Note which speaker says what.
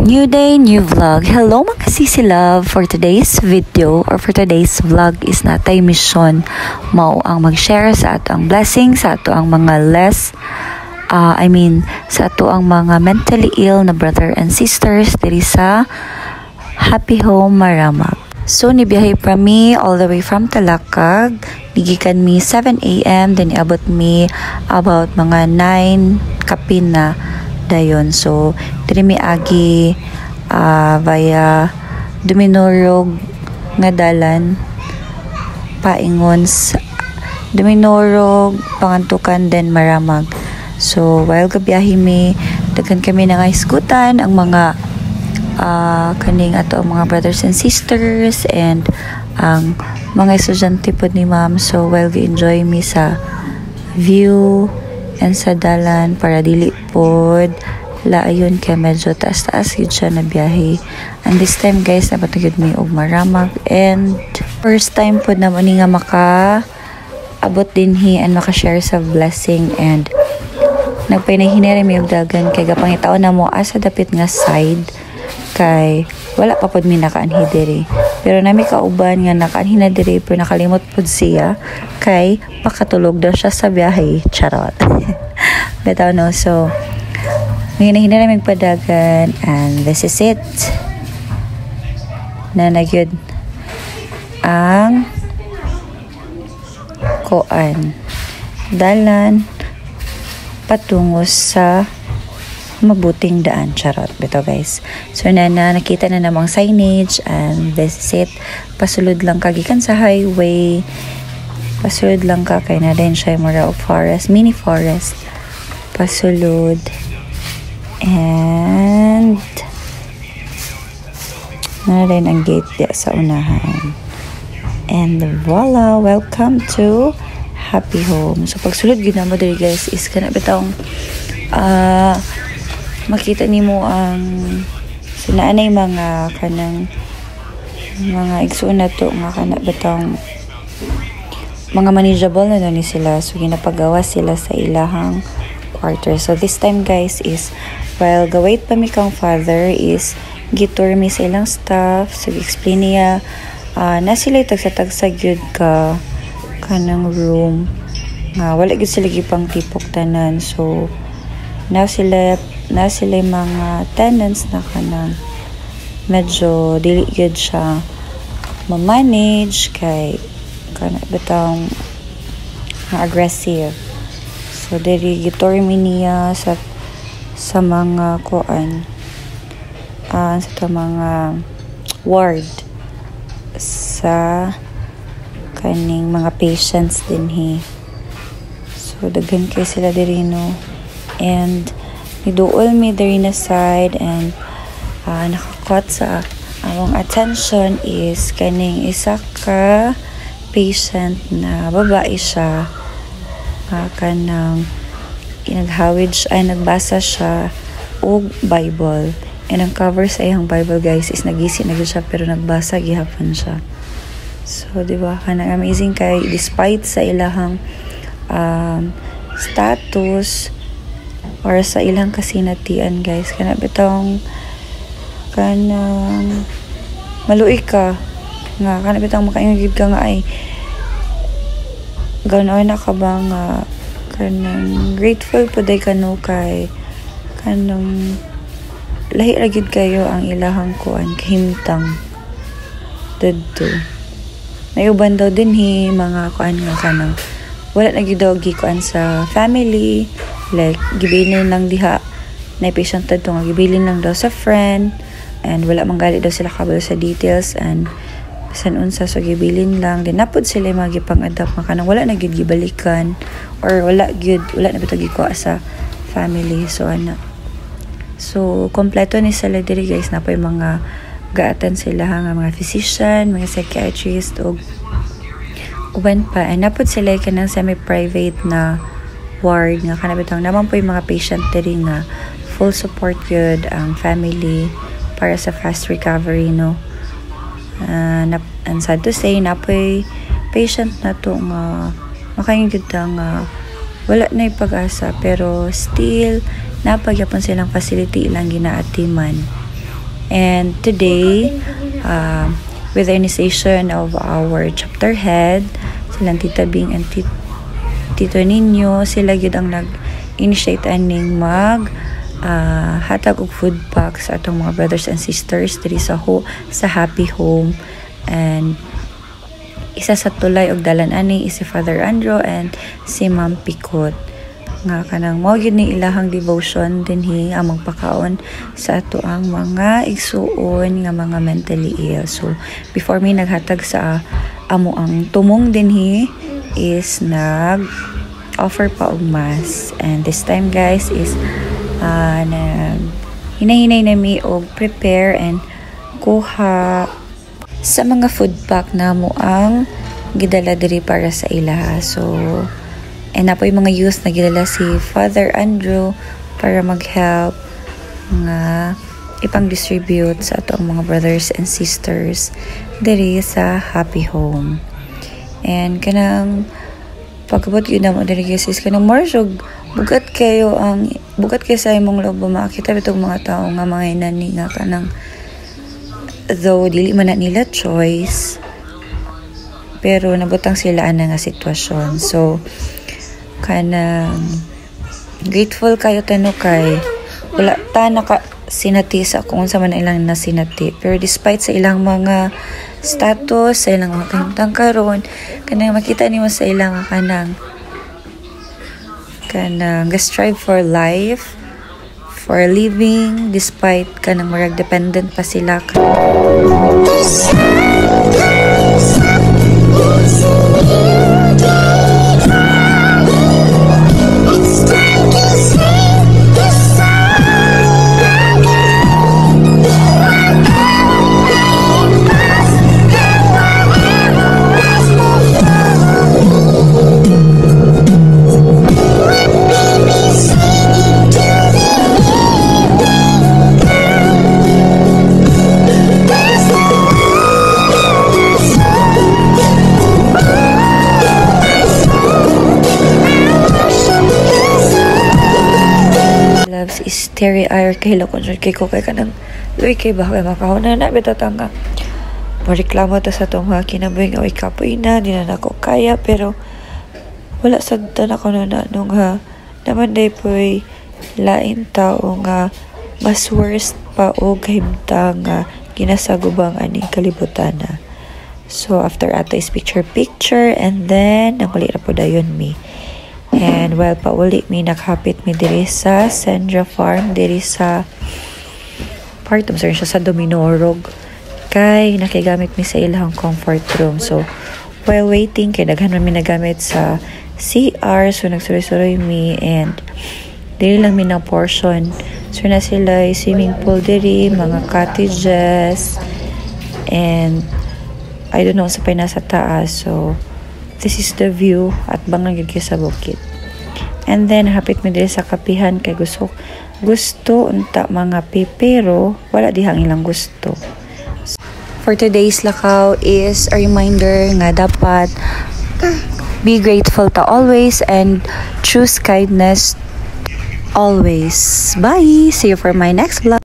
Speaker 1: New day, new vlog. Hello mga sisi love. For today's video or for today's vlog is natay mission mao ang mag-share sa ato ang blessings sa ato ang mga sa ato ang mga mentally ill na brother and sisters diri sa Happy Home Maramag. So nibiyahe pa mi all the way from Talakag. Nigikan mi 7 a.m. then iabot mi about mga 9 kapin na dayon. So diri mi agi via Duminorog nga dalan paingon sa Duminorog, Pangantukan, then Maramag. So while gabiyahe mi, daghan kami nga iskutan ang mga kaning ato ang mga brothers and sisters and ang mga estudyante pod ni ma'am. So while gi-enjoy mi sa view and sa dalan para dili pod laayon kay medyo taas-taas yun siya na biyahe. And this time guys, napatugid mi og Maramag and first time pod na ni nga abot dinhi and maka-share sa blessing and nagpinahinere mi og dagan kay gapangitaon na mo asa dapit nga side kay wala pa pod mi nakaanhi diri. Pero nami kauban nga nakaanhi na diri pero nakalimot pod siya kay makatulog daw siya sa biyahe. Charot. Bitaw no. So hinahinay namin padagan and this is it. Na nagyod ang koan dalan patungo sa mabuting daan. Charot. Bito guys. So nakita na namang signage and this is it. Pasulod lang kagikan sa highway. Pasulod lang ka kay na din siya mura forest, mini forest. Pasulod. And na rin ang gate diya sa unahan. And voila, welcome to Happy Home. So pagsulod gid na mo diri guys is kana bitong makita nimo ang sinaanay mga kanang mga igsuon na to nga kana bitong mga manageable na ni sila. So ginapagawa sila sa ilahang quarter. So this time guys is while gawait pa mi kang father is gitur mi sa ilang staff. So explain niya na sila tagsa gyud ka kanang room nga wala gyud sila gipang tipok tanan. So na sila mga tenants na kanang medyo dili gyud siya ma-manage kay kana bitang aggressive. So diri gitur mi niya sa mga kuan sa mga ward sa kaning mga patients dinhi. So daghan kay sila diri no and niduol mi diri na side and nakakot sa among attention is kaning isa ka patient na babae siya kanang nagbasa siya og Bible and ang cover sa iyang Bible guys is nagisi na siya pero nagbasa gihapon siya. So di ba kanang amazing kay despite sa ilahang status or sa ilang kasinatian guys kana bitong kanang maluoy ka nga kana bitong makaingid ka nga ay ganoon na ka ba nga kanang grateful po day kano kay kanang lahi ragid kayo ang ilahang kuan kahimtang didto. May uban daw din mga kuan nga kanang wala na gyud daw gikuan sa family like gibilin lang diha na patient dito nga gibilin lang daw sa friend and wala manggali daw sila kabalo sa details and bisan unsa so gibilin lang din napod sila magipang-adapt nga kanang wala na gyud gibalikan or wala na bitaw gikuha sa family. So so kompleto ni sila diri guys na pa mga gaatan sila nga mga physician, mga psychiatrist og uban pa and napod sila kanang semi-private na ward nga kana bitang naman po yung mga patient diri nga full support yun ang family para sa fast recovery no. And sad to say na po patient na to nga makayong nga wala na yung pag-asa pero still napagyapon silang facility ilang ginaatiman And today, with the initiation of our chapter head, silang Tita Bing and Tito Ninyo, sila yun ang nag-initiate aning hatag og food packs sa atong mga brothers and sisters diri sa Happy Home. And isa sa tulay og dalan ani is si Father Andrew and si Ma'am Pikot, nga kanang mao gyud ni ilahang devotion dinhi ang magpakaon sa ato ang mga igsuon nga mga mentally ill. So before me naghatag sa amo ang tumong dinhi is nag offer pa og mass, and this time guys is hinahinay na mi og prepare and kuha sa mga food pack na mo ang gidala diri para sa ila. So and na po yung mga youth na gilala si Father Andrew para mag-help nga ipang-distribute sa atong mga brothers and sisters diri sa Happy Home. And kanang pagkabot yun na mo diri guys, kanang marsog bugat kayo sa imong loob makita bitong mga tao nga mga inani nga kanang though dili man na nila choice pero nabutang sila ana nga sitwasyon. So kanang grateful kayo tano kay wala ta naka sinati sa kung unsa man ilang nasinati, pero despite sa ilang mga status, sa ilang mga kahimtang karon, kanang makita nimo sa ilang kanang strive for life, for living, despite kanang marag dependent pa sila is Terry Ayer kay Lokon kay ko kay kanang uy kay ba kay makahuna na bitatang nga mareklamo ta sa tong mga kinabuhi nga uy kapoy na di na ako kaya, pero wala sad ta na kuno na nung naman day po'y lain tao nga mas worst pa o kahimtang nga ginasagubang aning kalibutan na. So after ato is picture and then namuli na po dayon mi. And while pauli mi naghapit mi diri sa Sandra Farm diri sa part of siya sa Dominorog kay nakigamit mi sa ilang comfort room. So while waiting kay daghan mi nagamit sa CR, so nagsuroy-suroy mi and diri lang mi na portion. So na sila swimming pool diri, mga cottages, and I don't know sa pay nasa taas. So this is the view at bangang gid sa bukid. And then hapit mi diri sa kapihan kay gusto unta mga pero wala dihang ilang gusto. For today's lakaw is a reminder nga dapat be grateful to always and choose kindness always. Bye! See you for my next vlog.